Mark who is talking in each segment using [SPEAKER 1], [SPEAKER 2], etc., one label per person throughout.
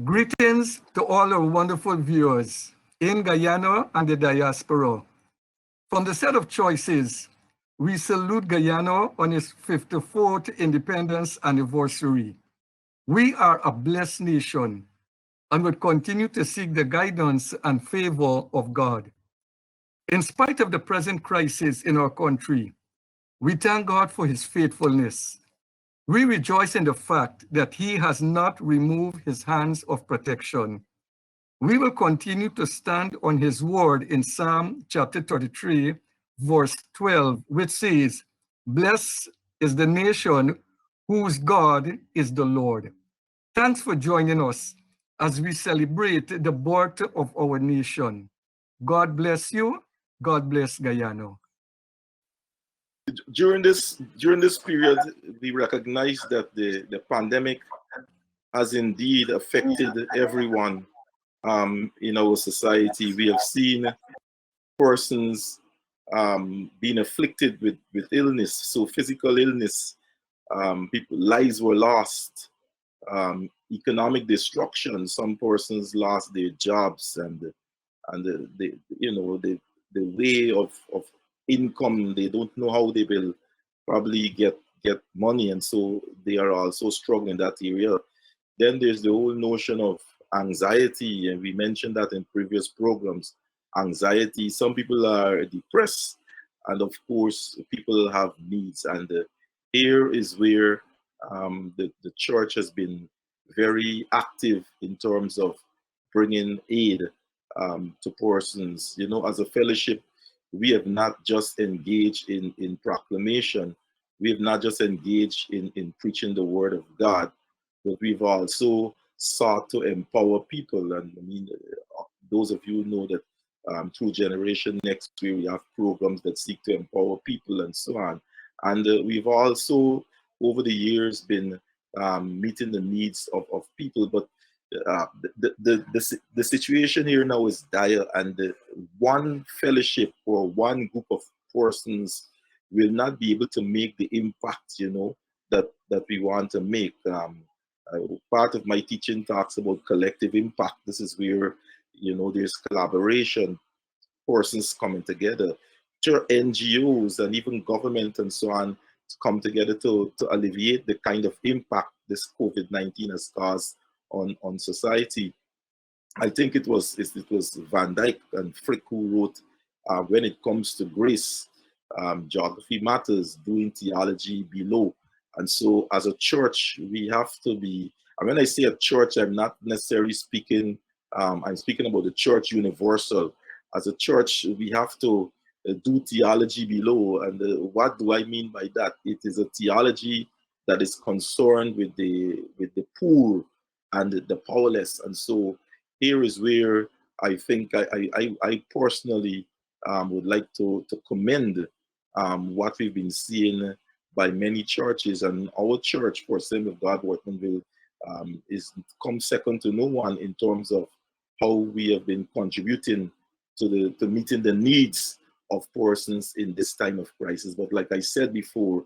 [SPEAKER 1] Greetings to all our wonderful viewers in Guyana and the diaspora. From the set of choices, we salute Guyana on its 54th independence anniversary. We are a blessed nation and will continue to seek the guidance and favor of God. In spite of the present crisis in our country, we thank God for his faithfulness. We rejoice in the fact that he has not removed his hands of protection. We will continue to stand on his word in Psalm chapter 33, verse 12, which says, "Blessed is the nation whose God is the Lord." Thanks for joining us as we celebrate the birth of our nation. God bless you. God bless Guyana.
[SPEAKER 2] During this period, we recognize that the pandemic has indeed affected everyone in our society. We have seen persons being afflicted with illness, so physical illness, people lives were lost, economic destruction. Some persons lost their jobs, and the way of income, they don't know how they will probably get money, and so they are also struggling in that area. Then there's the whole notion of anxiety, and we mentioned that in previous programs. Anxiety, some people are depressed, and of course people have needs, and here is where the church has been very active in terms of bringing aid to persons. As a fellowship, we have not just engaged in proclamation, we have not just engaged in preaching the word of God, but we've also sought to empower people. And I mean, those of you who know that through Generation Next, where we have programs that seek to empower people and so on. And we've also, over the years, been meeting the needs of people. But the situation here now is dire, and one fellowship or one group of persons will not be able to make the impact, that we want to make. Part of my teaching talks about collective impact. This is where, there's collaboration, persons coming together, NGOs and even government and so on to come together to alleviate the kind of impact this COVID-19 has caused on society. I think it was Van Dyke and Frick who wrote, when it comes to grace, geography matters, doing theology below. And so as a church, we have to be, and when I say a church, I'm not necessarily speaking, I'm speaking about the church universal. As a church, we have to do theology below. And what do I mean by that? It is a theology that is concerned with the poor and the powerless. And so here is where I think I personally would like to commend what we've been seeing by many churches, and our church, for Assembly of God Watermanville, is come second to no one in terms of how we have been contributing to meeting the needs of persons in this time of crisis. But like I said before,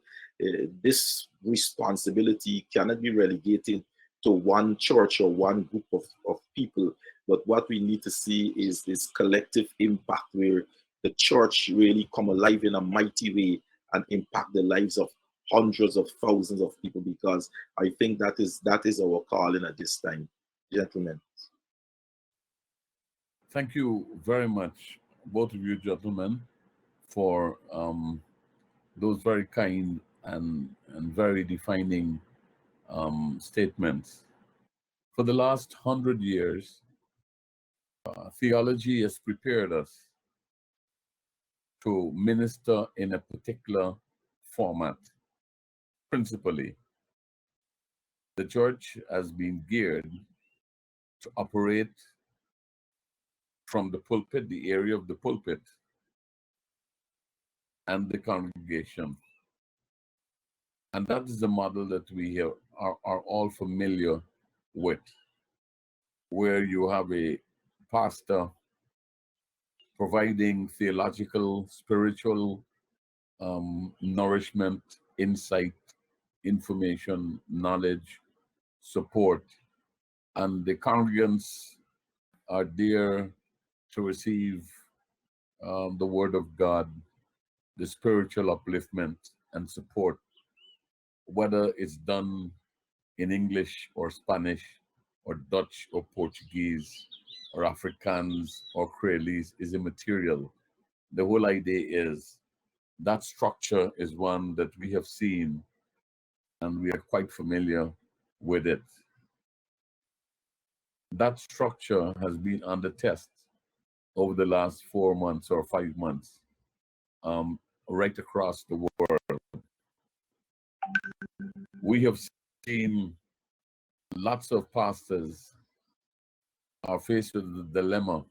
[SPEAKER 2] this responsibility cannot be relegated to one church or one group of people. But what we need to see is this collective impact where the church really come alive in a mighty way and impact the lives of hundreds of thousands of people, because I think that is our calling at this time. Gentlemen.
[SPEAKER 3] Thank you very much, both of you gentlemen, for those very kind and very defining statements. For the last 100 years, theology has prepared us to minister in a particular format. Principally, the church has been geared to operate from the pulpit, the area of the pulpit, and the congregation. And that is the model that we are all familiar with, where you have a pastor providing theological, spiritual nourishment, insight, information, knowledge, support and the congregants are there to receive the word of God, the spiritual upliftment and support, whether it's done in English or Spanish or Dutch or Portuguese or Afrikaans or Creoles is immaterial. The whole idea is that structure is one that we have seen and we are quite familiar with it. That structure has been under test over the last 4 months or 5 months, right across the world. We have seen lots of pastors are faced with the dilemma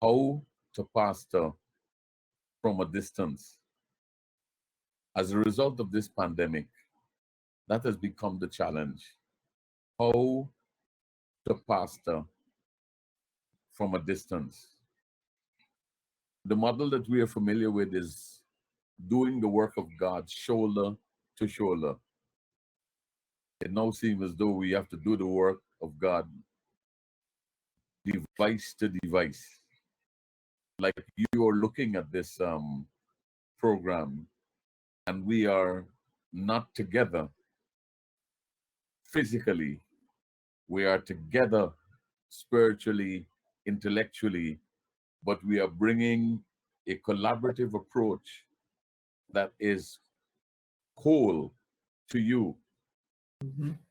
[SPEAKER 3] how to pastor from a distance. As a result of this pandemic, that has become the challenge. How to pastor from a distance. The model that we are familiar with is doing the work of God shoulder to shoulder. It now seems as though we have to do the work of God device to device. Like you are looking at this program and we are not together physically. We are together spiritually, intellectually, but we are bringing a collaborative approach that is whole to you.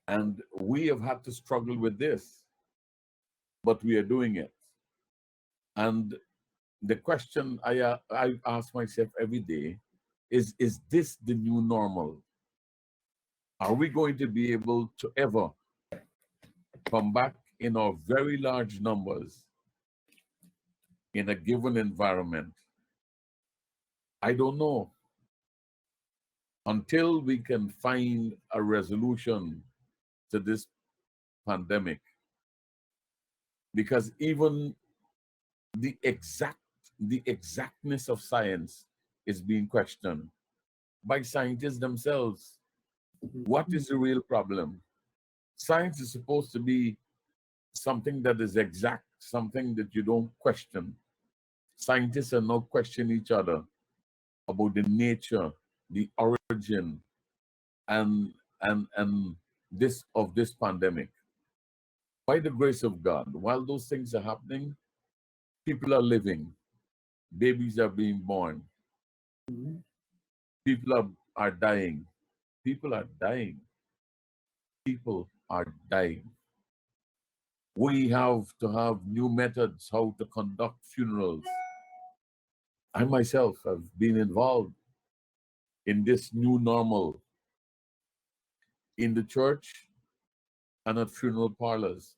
[SPEAKER 3] And we have had to struggle with this, but we are doing it. And the question I ask myself every day is this the new normal? Are we going to be able to ever come back in our very large numbers in a given environment? I don't know. Until we can find a resolution to this pandemic, because even the exactness of science is being questioned by scientists themselves. What is the real problem? Science is supposed to be something that is exact, something that you don't question. Scientists are now questioning each other about the nature, the origin, and this pandemic. By the grace of God, while those things are happening, people are living, babies are being born, people are dying. People are dying. People are dying. We have to have new methods how to conduct funerals. I myself have been involved in this new normal in the church and at funeral parlors,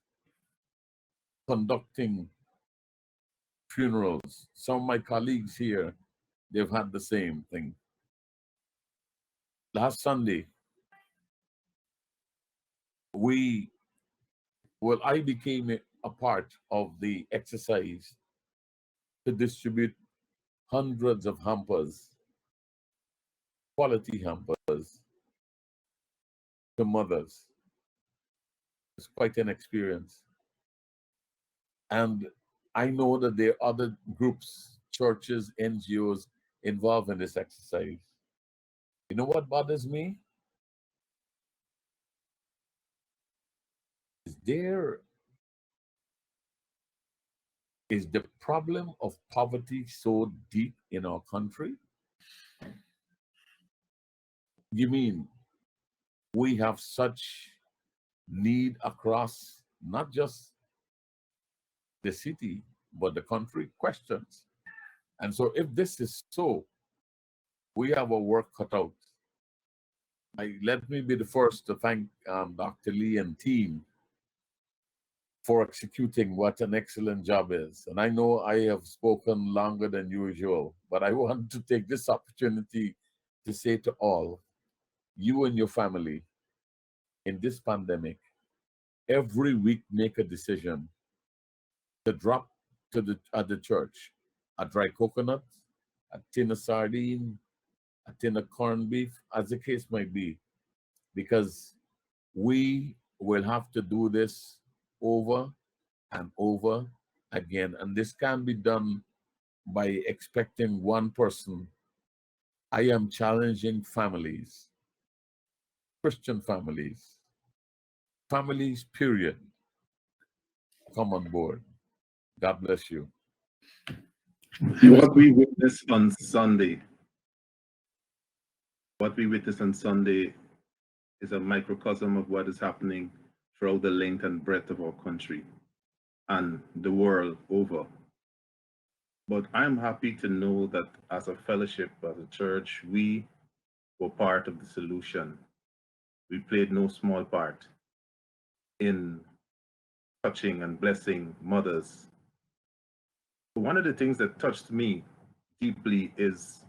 [SPEAKER 3] conducting funerals. Some of my colleagues here, they've had the same thing. Last Sunday, I became a part of the exercise to distribute hundreds of hampers, quality hampers, to mothers. It's quite an experience. And I know that there are other groups, churches, NGOs involved in this exercise. You know what bothers me? Is the problem of poverty so deep in our country? You mean we have such need across not just the city, but the country? Questions. And so if this is so, we have our work cut out. Let me be the first to thank Dr. Lee and team for executing what an excellent job is. And I know I have spoken longer than usual, but I want to take this opportunity to say to all, you and your family in this pandemic, every week make a decision to drop at the church a dry coconut, a tin of sardine, a tin of corned beef, as the case might be, because we will have to do this over and over again. And this can be done by expecting one person. I am challenging families, Christian families, families, period. Come on board. God bless you.
[SPEAKER 4] What we witnessed on Sunday, is a microcosm of what is happening throughout the length and breadth of our country and the world over. But I'm happy to know that as a fellowship, as a church, we were part of the solution. We played no small part in touching and blessing mothers. One of the things that touched me deeply is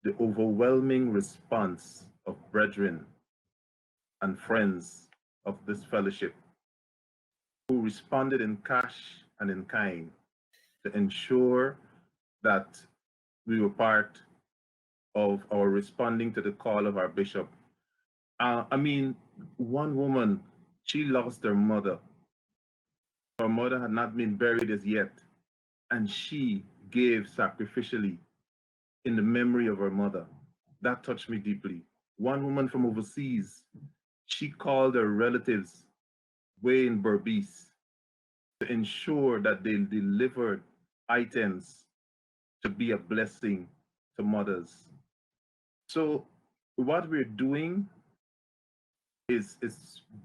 [SPEAKER 4] the overwhelming response of brethren and friends of this fellowship who responded in cash and in kind to ensure that we were part of our responding to the call of our bishop. I mean, one woman, she lost her mother. Her mother had not been buried as yet, and she gave sacrificially in the memory of her mother. That touched me deeply. One woman from overseas, she called her relatives way in Berbice to ensure that they delivered items to be a blessing to mothers. So what we're doing is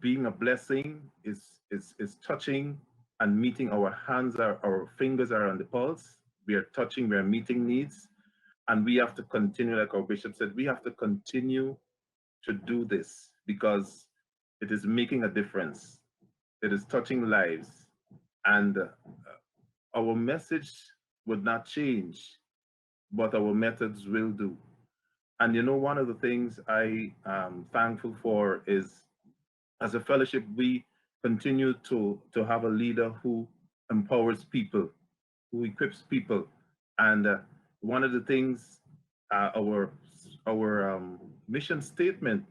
[SPEAKER 4] being a blessing, is touching and meeting. Our hands are, our fingers are on the pulse. We are touching, we are meeting needs. And we have to continue, like our bishop said, we have to continue to do this because it is making a difference. It is touching lives. And our message would not change, but our methods will do. And you know, one of the things I am thankful for is, as a fellowship, we continue to have a leader who empowers people, who equips people. And one of the things our mission statement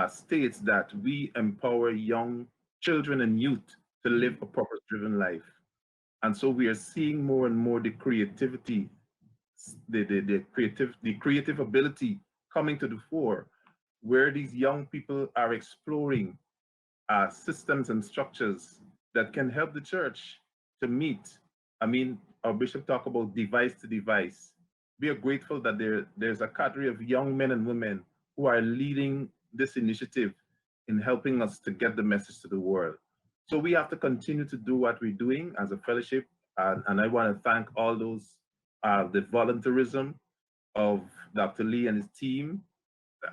[SPEAKER 4] states that we empower young children and youth to live a purpose-driven life. And so we are seeing more and more the creativity, the creative ability coming to the fore, where these young people are exploring systems and structures that can help the church to meet. I mean, our bishop talked about device to device. We are grateful that there's a cadre of young men and women who are leading this initiative in helping us to get the message to the world. So we have to continue to do what we're doing as a fellowship. And I want to thank all those, the volunteerism of Dr. Lee and his team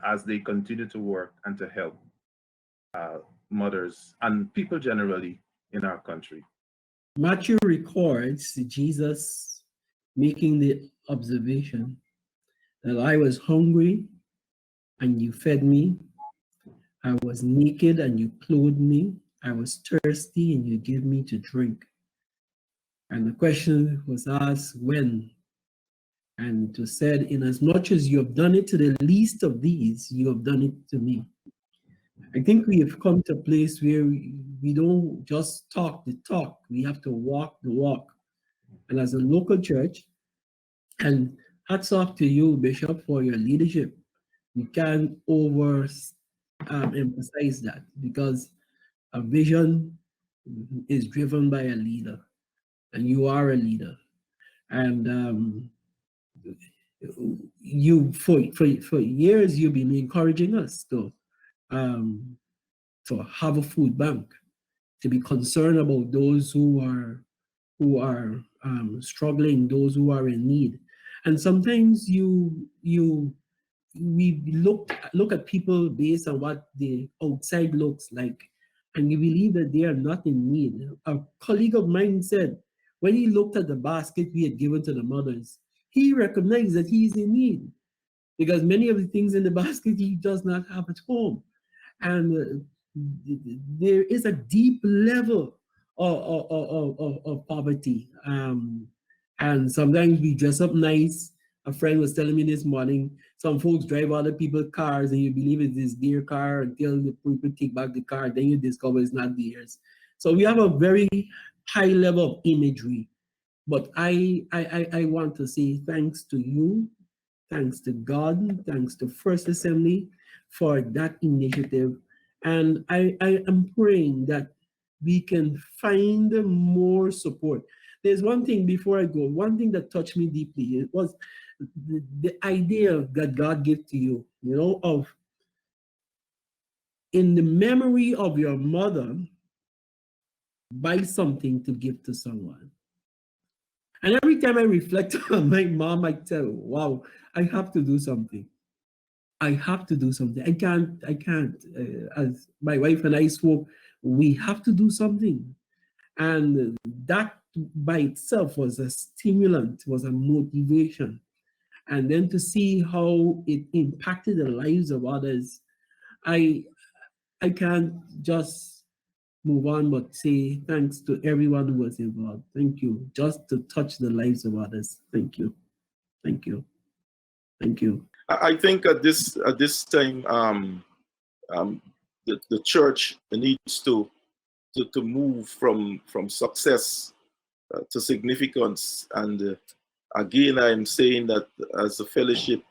[SPEAKER 4] as they continue to work and to help mothers and people generally in our country.
[SPEAKER 5] Matthew records Jesus making the observation that I was hungry and you fed me. I was naked and you clothed me. I was thirsty and you gave me to drink. And the question was asked, when? And it was said, inasmuch as you have done it to the least of these, you have done it to me. I think we have come to a place where we don't just talk the talk, we have to walk the walk. And as a local church, and hats off to you, Bishop, for your leadership. We can't emphasize that, because a vision is driven by a leader, and you are a leader. And you, for years, you've been encouraging us to have a food bank, to be concerned about those who are struggling, those who are in need. And sometimes we look at people based on what the outside looks like, and you believe that they are not in need. A colleague of mine said, when he looked at the basket we had given to the mothers, he recognized that he's in need, because many of the things in the basket he does not have at home. And there is a deep level of poverty. And sometimes we dress up nice. A friend was telling me this morning, some folks drive other people's cars and you believe it is their car until the people take back the car, then you discover it's not theirs. So we have a very high level of imagery. But I want to say thanks to you, thanks to God, thanks to First Assembly for that initiative. And I am praying that we can find more support. There's one thing before I go, one thing that touched me deeply. It was the idea that God gave to you, of in the memory of your mother, buy something to give to someone. And every time I reflect on my mom, I tell, wow, I have to do something. I have to do something. I can't. As my wife and I spoke, we have to do something. And that by itself was a stimulant, was a motivation. And then to see how it impacted the lives of others, I can't just move on but say thanks to everyone who was involved. Thank you. Just to touch the lives of others. Thank you. Thank you. Thank you.
[SPEAKER 2] I think at this time, the church needs to move from success to significance. And again, I'm saying that as a fellowship,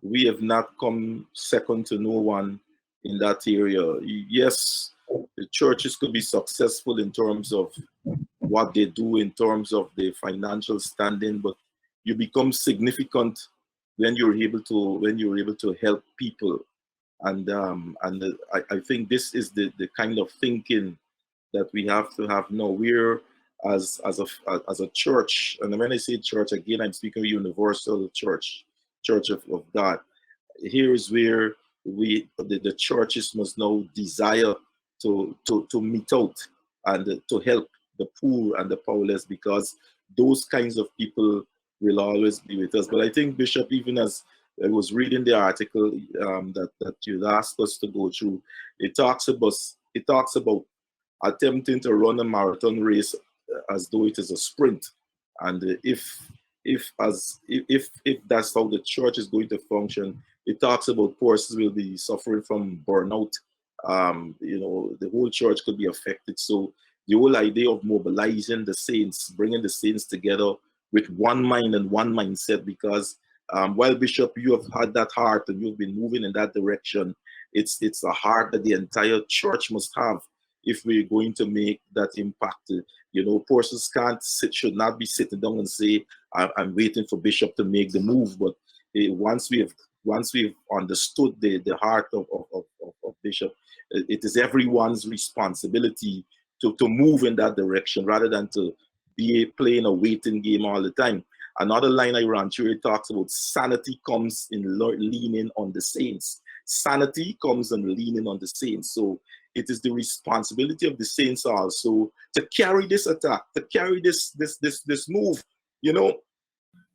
[SPEAKER 2] we have not come second to no one in that area. Yes, the churches could be successful in terms of what they do, in terms of their financial standing, but you become significant when you're able to help people. And I think this is the kind of thinking that we have to have now. We're as a church, and when I say church, again, I'm speaking of universal church of God. Here is where the churches must now desire to meet out and to help the poor and the powerless, because those kinds of people will always be with us. But I think, Bishop, even as I was reading the article that you asked us to go through, it talks about attempting to run a marathon race as though it is a sprint. And if that's how the church is going to function, it talks about persons will be suffering from burnout. The whole church could be affected. So the whole idea of mobilizing the saints, bringing the saints together with one mind and one mindset, because while Bishop, you have had that heart and you've been moving in that direction, it's a heart that the entire church must have if we're going to make that impact. Persons should not be sitting down and say, I'm waiting for Bishop to make the move. But once we've understood the heart of Bishop, it is everyone's responsibility to move in that direction rather than to be playing a waiting game all the time. Another line I ran through, it talks about sanity comes in leaning on the saints. Sanity comes in leaning on the saints. So it is the responsibility of the saints also to carry this attack, to carry this move,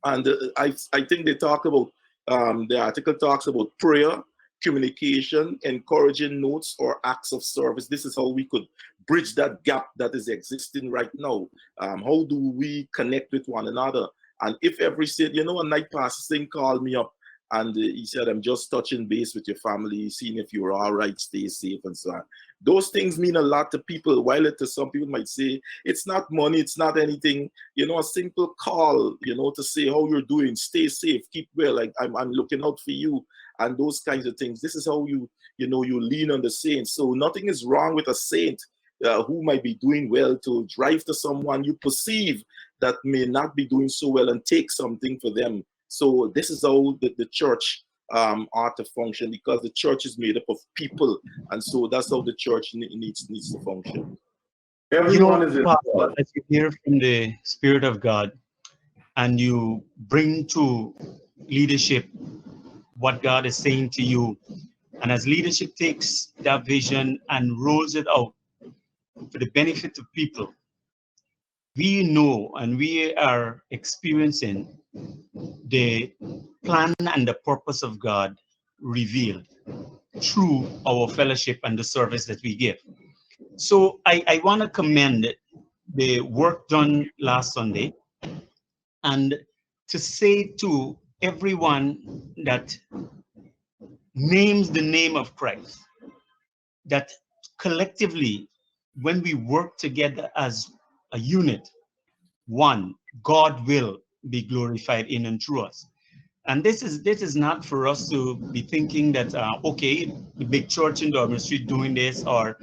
[SPEAKER 2] And I think they talk about, the article talks about prayer, communication, encouraging notes, or acts of service. This is how we could bridge that gap that is existing right now. How do we connect with one another? And if every said, a night pastor thing called me up and he said, I'm just touching base with your family, seeing if you're all right, stay safe, and so on. Those things mean a lot to people, while to some people might say, it's not money, it's not anything. A simple call, to say how you're doing, stay safe, keep well, like I'm looking out for you, and those kinds of things. This is how you lean on the saints. So nothing is wrong with a saint who might be doing well to drive to someone you perceive that may not be doing so well and take something for them. So this is how the church ought to function, because the church is made up of people, and so that's how the church needs to function.
[SPEAKER 4] Everyone is involved.
[SPEAKER 6] As you hear from the Spirit of God and you bring to leadership what God is saying to you, and as leadership takes that vision and rolls it out for the benefit of people, we know and we are experiencing the plan and the purpose of God revealed through our fellowship and the service that we give. So I want to commend the work done last Sunday, and to say to everyone that names the name of Christ, that collectively when we work together as a unit, one, God will be glorified in and through us. And this is not for us to be thinking that okay, the big church in Durbin Street doing this, or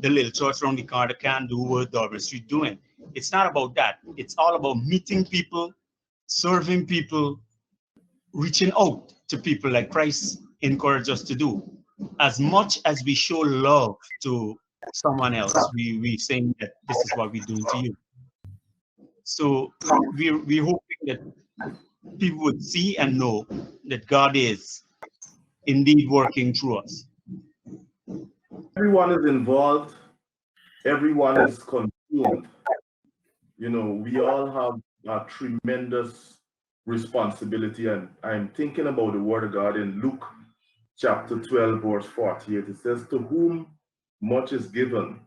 [SPEAKER 6] the little church around the corner can't do what Durbin Street doing. It's not about that. It's all about meeting people, serving people, reaching out to people like Christ encouraged us to do. As much as we show love to someone else, we saying that this is what we're doing to you. So we're hoping that people would see and know that God is indeed working through us.
[SPEAKER 4] Everyone is involved. Everyone is consumed. You know, we all have a tremendous responsibility. And I'm thinking about the word of God in Luke chapter 12, verse 48. It says, to whom much is given,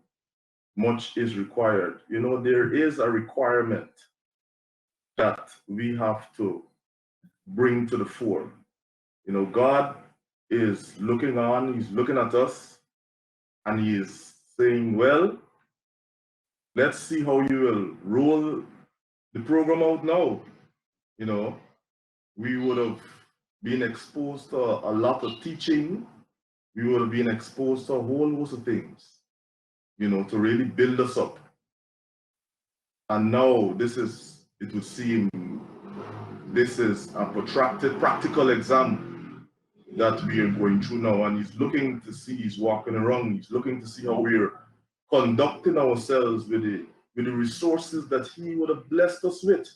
[SPEAKER 4] much is required. You know, there is a requirement that we have to bring to the fore. You know, God is looking on, he's looking at us, and he is saying, well, let's see how you will roll the program out now. You know, we would have been exposed to a lot of teaching. We would have been exposed to a whole host of things, you know, to really build us up. And now it would seem, this is a protracted practical exam that we are going through now. And he's looking to see, he's walking around, he's looking to see how we're conducting ourselves with the resources that he would have blessed us with.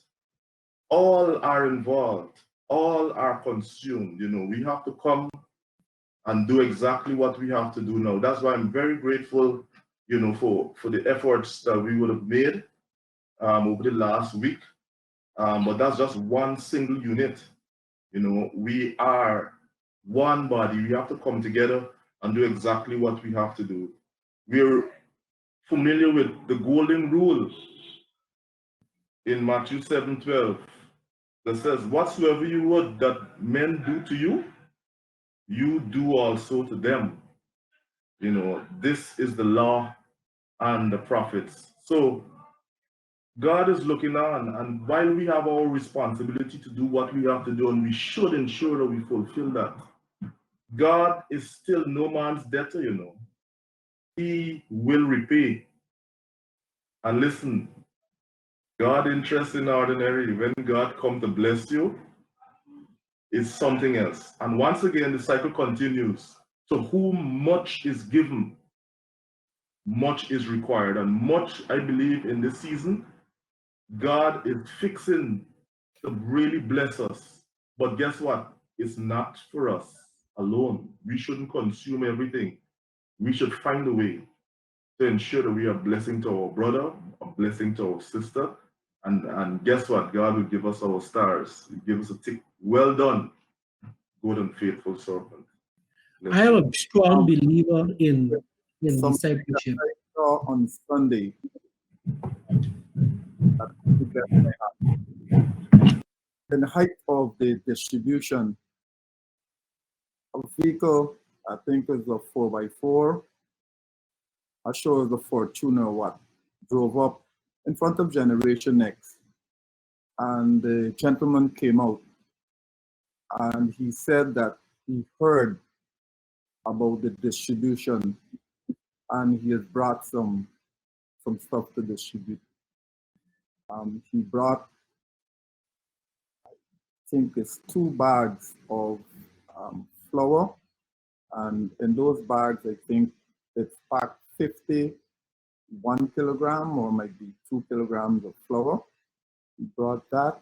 [SPEAKER 4] All are involved, all are consumed. You know, we have to come and do exactly what we have to do now. That's why I'm very grateful, you know, for the efforts that we would have made over the last week. But that's just one single unit. You know, we are one body. We have to come together and do exactly what we have to do. We're familiar with the golden rule in Matthew 7:12 that says, whatsoever you would that men do to you, you do also to them. You know, this is the law and the prophets. So God is looking on, and while we have our responsibility to do what we have to do, and we should ensure that we fulfill that, God is still no man's debtor, you know. He will repay. And listen, God interests in ordinary. When God comes to bless you, it's something else. And once again, the cycle continues. To whom much is given, much is required. And much, I believe, in this season, God is fixing to really bless us. But guess what? It's not for us alone. We shouldn't consume everything. We should find a way to ensure that we are a blessing to our brother, a blessing to our sister. And guess what? God will give us our stars. He'll give us a tick. Well done, good and faithful servant.
[SPEAKER 5] I am a strong believer in discipleship.
[SPEAKER 7] I saw on Sunday, in the height of the distribution, a vehicle, I think it was a 4x4, I'm sure it was a Fortuner or what, drove up in front of Generation X. And the gentleman came out and he said that he heard about the distribution and he has brought some stuff to distribute. He brought, I think it's 2 bags of flour, and in those bags, I think it's packed 1 kilogram or might be 2 kilograms of flour. He brought that,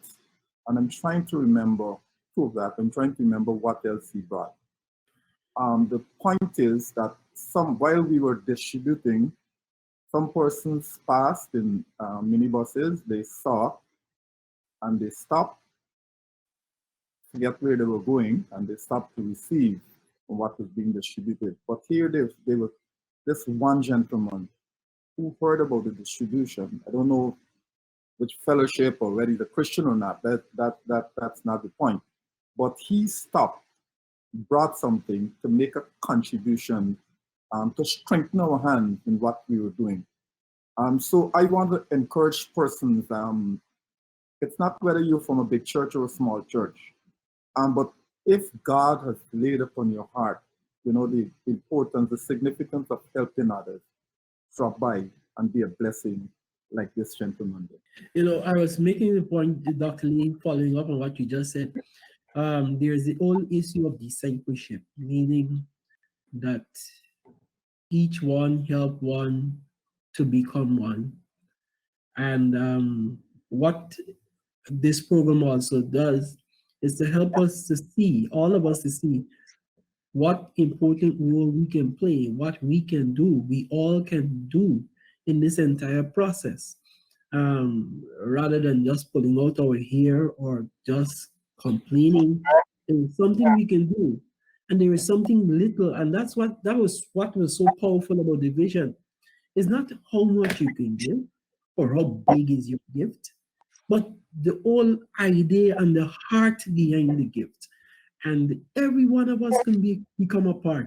[SPEAKER 7] and I'm trying to remember what else he brought. The point is that while we were distributing, some persons passed in minibuses, they saw and they stopped, forget where they were going, and they stopped to receive what was being distributed. But here they were this one gentleman who heard about the distribution. I don't know which fellowship or whether he's a Christian or not, that's not the point. But he stopped, brought something to make a contribution to strengthen our hands in what we were doing. So I want to encourage persons. It's not whether you're from a big church or a small church, but if God has laid upon your heart, the importance, the significance of helping others, drop by and be a blessing like this gentleman did.
[SPEAKER 5] I was making the point, Dr. Lee, following up on what you just said. There's the whole issue of discipleship, meaning that each one help one to become one. And what this program also does is to help us to see, all of us to see, what important role we can play, what we can do, we all can do in this entire process, rather than just pulling out our hair or just complaining. There's something we can do, and there is something little, and that was what was so powerful about the vision. It's not how much you can give or how big is your gift, but the whole idea and the heart behind the gift. And every one of us can become a part.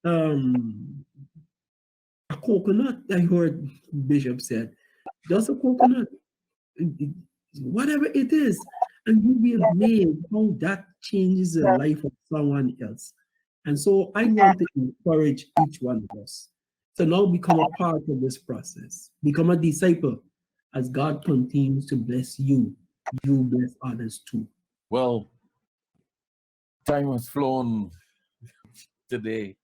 [SPEAKER 5] A coconut, I heard Bishop said, just a coconut, whatever it is, and you'll be amazed how that changes the life of someone else. And so I want to encourage each one of us to now become a part of this process, become a disciple. As God continues to bless you, you bless others too.
[SPEAKER 3] Well, time has flown today,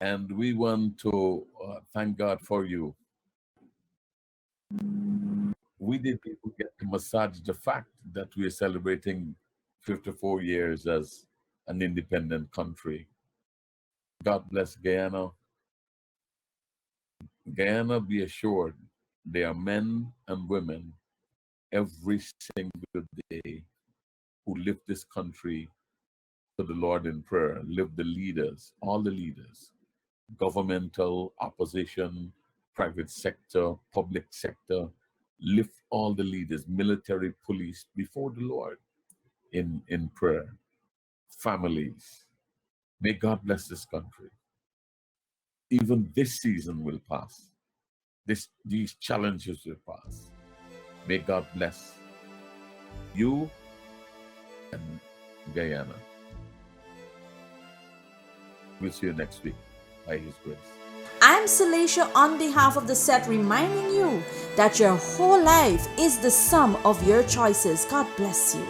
[SPEAKER 3] and we want to thank God for you. We didn't even get to massage the fact that we're celebrating 54 years as an independent country. God bless Guyana. Guyana, be assured, there are men and women every single day who lift this country to the Lord in prayer, lift the leaders, all the leaders, governmental, opposition, private sector, public sector, lift all the leaders, military, police, before the Lord in prayer. Families, may God bless this country. Even this season will pass. These challenges will pass. May God bless you and Guyana. We'll see you next week by His grace.
[SPEAKER 8] I'm Celacia on behalf of the set, reminding you that your whole life is the sum of your choices. God bless you.